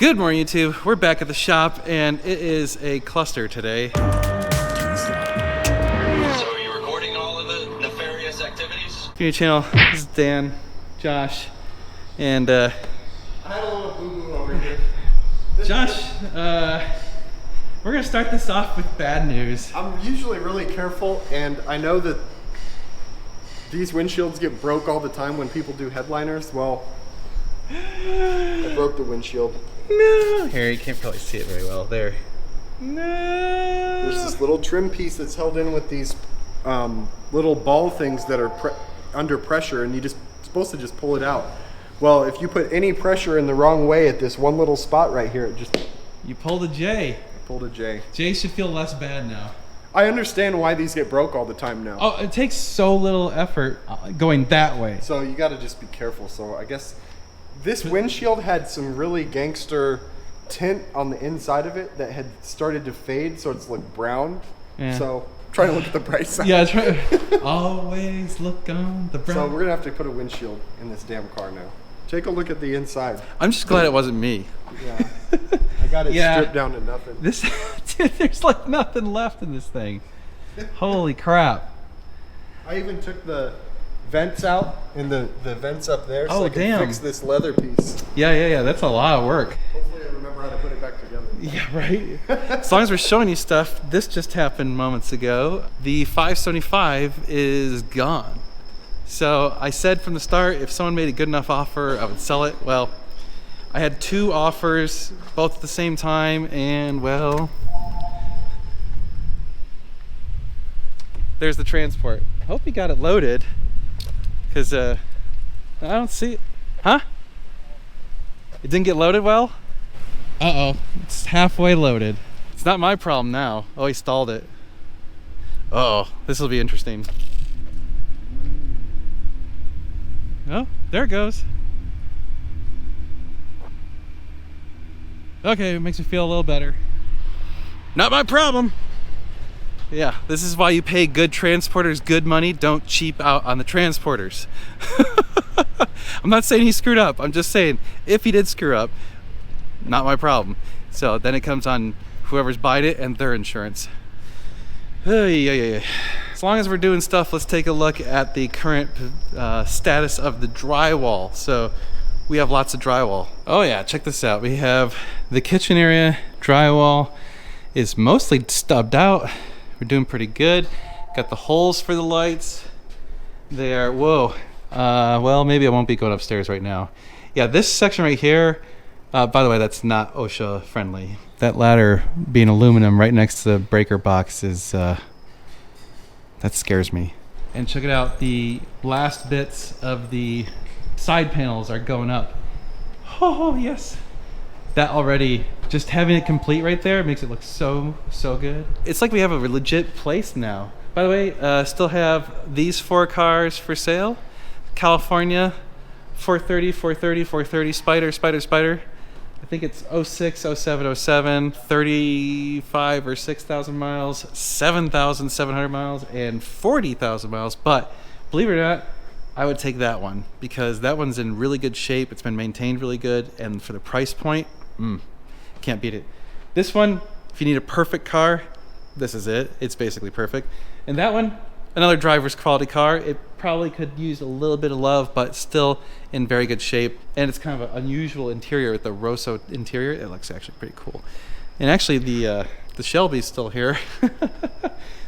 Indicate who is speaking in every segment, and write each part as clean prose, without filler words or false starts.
Speaker 1: Good morning, YouTube. We're back at the shop, and it is a cluster today.
Speaker 2: So are you recording all of the nefarious activities?
Speaker 1: Community channel. This is Dan, Josh, and
Speaker 3: I had a little boo-boo over here.
Speaker 1: Josh. We're gonna start this off with bad news.
Speaker 3: I'm usually really careful, and I know that these windshields get broke all the time when people do headliners. Well, I broke the windshield.
Speaker 1: No. Here, you can't probably see it very well. There. No.
Speaker 3: There's this little trim piece that's held in with these little ball things that are under pressure, and you're supposed to just pull it out. Well, if you put any pressure in the wrong way at this one little spot right here, it just
Speaker 1: You pulled a J.
Speaker 3: pulled a J.
Speaker 1: J should feel less bad now.
Speaker 3: I understand why these get broke all the time now.
Speaker 1: Oh, it takes so little effort going that way.
Speaker 3: So you got to just be careful. So I guess this windshield had some really gangster tint on the inside of it that had started to fade, so it's like brown.
Speaker 1: Yeah.
Speaker 3: So try to look at the bright side.
Speaker 1: Yeah, that's right. Always look on the bright.
Speaker 3: So we're gonna have to put a windshield in this damn car now. Take a look at the inside.
Speaker 1: I'm just glad it wasn't me.
Speaker 3: Yeah. I got it
Speaker 1: Yeah.
Speaker 3: stripped down to nothing.
Speaker 1: This, dude, there's like nothing left in this thing. Holy crap.
Speaker 3: I even took the vents out and the vents up there so
Speaker 1: Oh,
Speaker 3: I can
Speaker 1: damn.
Speaker 3: fix this leather piece.
Speaker 1: Yeah. That's a lot of work.
Speaker 3: Hopefully I remember how to put it back together.
Speaker 1: Yeah, right? As long as we're showing you stuff, this just happened moments ago. The 575 is gone. So I said from the start, if someone made a good enough offer, I would sell it. Well, I had two offers, both at the same time, and well, there's the transport. I hope he got it loaded, because I don't see it. Huh? It didn't get loaded well? Uh-oh, it's halfway loaded. It's not my problem now. Oh, he stalled it. Uh-oh, this will be interesting. Oh, there it goes. Okay, it makes me feel a little better. Not my problem. Yeah, this is why you pay good transporters good money. Don't cheap out on the transporters. I'm not saying he screwed up. I'm just saying, if he did screw up, not my problem. So then it comes on whoever's buying it and their insurance. As long as we're doing stuff, let's take a look at the current status of the drywall. So we have lots of drywall. Oh yeah, check this out. We have the kitchen area drywall is mostly stubbed out. We're doing pretty good. Got the holes for the lights. They are, whoa. Well, maybe I won't be going upstairs right now. Yeah, this section right here, by the way, that's not OSHA friendly. That ladder being aluminum right next to the breaker box is, that scares me. And check it out, the last bits of the side panels are going up. Oh, yes. That already, just having it complete right there makes it look so good. It's like we have a legit place now. By the way, still have these 4 cars for sale. California, 430, Spider. I think it's 06, 07, 07, 35 or 6,000 miles, 7,700 miles, and 40,000 miles. But believe it or not, I would take that one because that one's in really good shape. It's been maintained really good. And for the price point, can't beat it. This one, if you need a perfect car, this is it. It's basically perfect. And that one, another driver's quality car. It probably could use a little bit of love, but still in very good shape. And it's kind of an unusual interior with the Rosso interior. It looks actually pretty cool. And actually the Shelby's still here.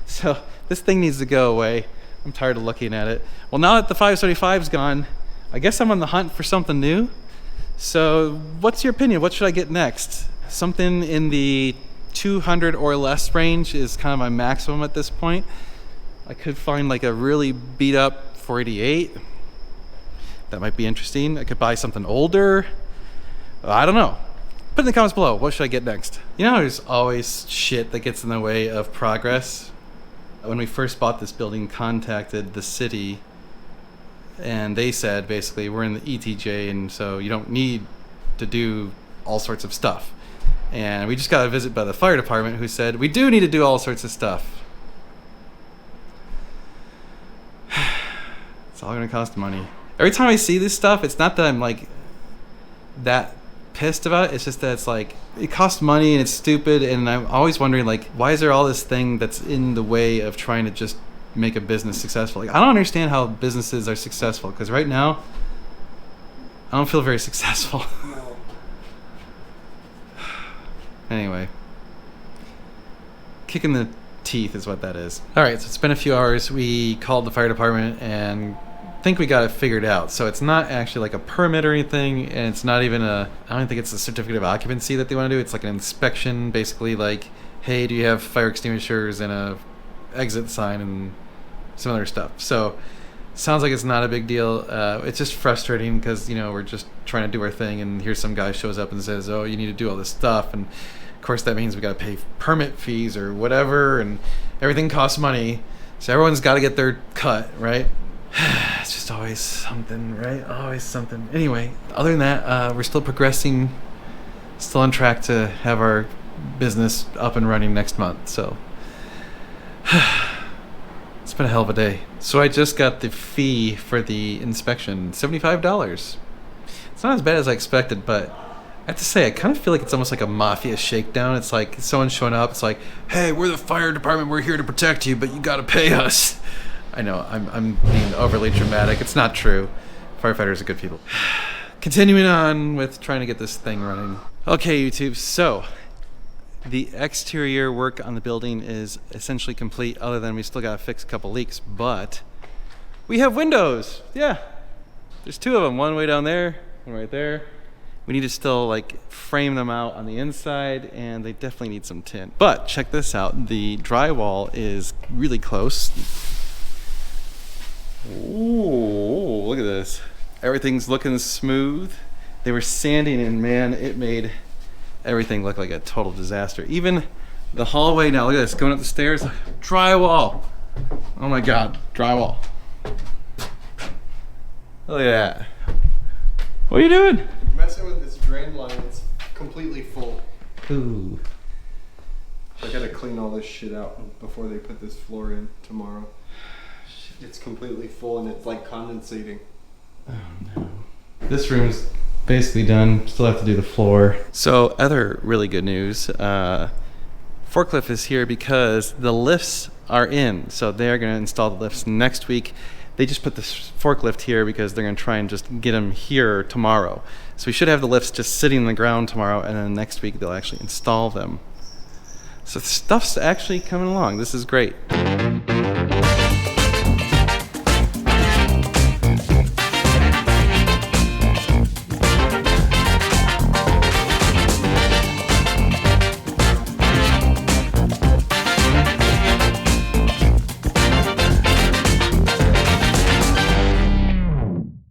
Speaker 1: So this thing needs to go away. I'm tired of looking at it. Well, now that the 575's gone, I guess I'm on the hunt for something new. So what's your opinion? What should I get next? Something in the 200 or less range is kind of my maximum at this point. I could find like a really beat up 488. That might be interesting. I could buy something older. I don't know. Put in the comments below, what should I get next? You know, there's always shit that gets in the way of progress. When we first bought this building, contacted the city, and they said basically we're in the ETJ, and so you don't need to do all sorts of stuff. And we just got a visit by the fire department who said we do need to do all sorts of stuff. It's all gonna cost money. Every time I see this stuff, it's not that I'm like that pissed about it. It's just that it's like it costs money and it's stupid, and I'm always wondering like why is there all this thing that's in the way of trying to just make a business successful? Like I don't understand how businesses are successful because right now I don't feel very successful. Anyway, kicking the teeth is what that is. All right, so it's been a few hours. We called the fire department and think we got it figured out. So it's not actually like a permit or anything, and it's not even I don't think it's a certificate of occupancy that they want to do. It's like an inspection, basically like, hey, do you have fire extinguishers and a exit sign and some other stuff. So sounds like it's not a big deal. It's just frustrating because, you know, we're just trying to do our thing and here's some guy shows up and says, oh, you need to do all this stuff. And of course that means we got to pay permit fees or whatever, and everything costs money. So everyone's got to get their cut, right? It's just always something, right? Always something. Anyway, other than that, we're still progressing, still on track to have our business up and running next month. So it's been a hell of a day. So I just got the fee for the inspection, $75. It's not as bad as I expected, but I have to say, I kind of feel like it's almost like a mafia shakedown. It's like someone showing up, it's like, hey, we're the fire department, we're here to protect you, but you gotta pay us. I know, I'm being overly dramatic. It's not true. Firefighters are good people. Continuing on with trying to get this thing running. Okay, YouTube, so the exterior work on the building is essentially complete, other than we still gotta fix a couple leaks, but we have windows. Yeah, there's two of them, one way down there, one right there. We need to still like frame them out on the inside, and they definitely need some tint. But check this out, the drywall is really close. Ooh, look at this. Everything's looking smooth. They were sanding and man, it made everything look like a total disaster. Even the hallway now, look at this, going up the stairs, drywall. Oh my God, drywall. Look at that. What are you doing?
Speaker 3: Messing with this drain line, it's completely full.
Speaker 1: Ooh.
Speaker 3: I gotta clean all this shit out before they put this floor in tomorrow. It's completely full and it's like condensating.
Speaker 1: Oh no. This room's basically done. Still have to do the floor. So other really good news. Forklift is here because the lifts are in. So they're going to install the lifts next week. They just put this forklift here because they're going to try and just get them here tomorrow. So we should have the lifts just sitting on the ground tomorrow, and then next week they'll actually install them. So stuff's actually coming along. This is great.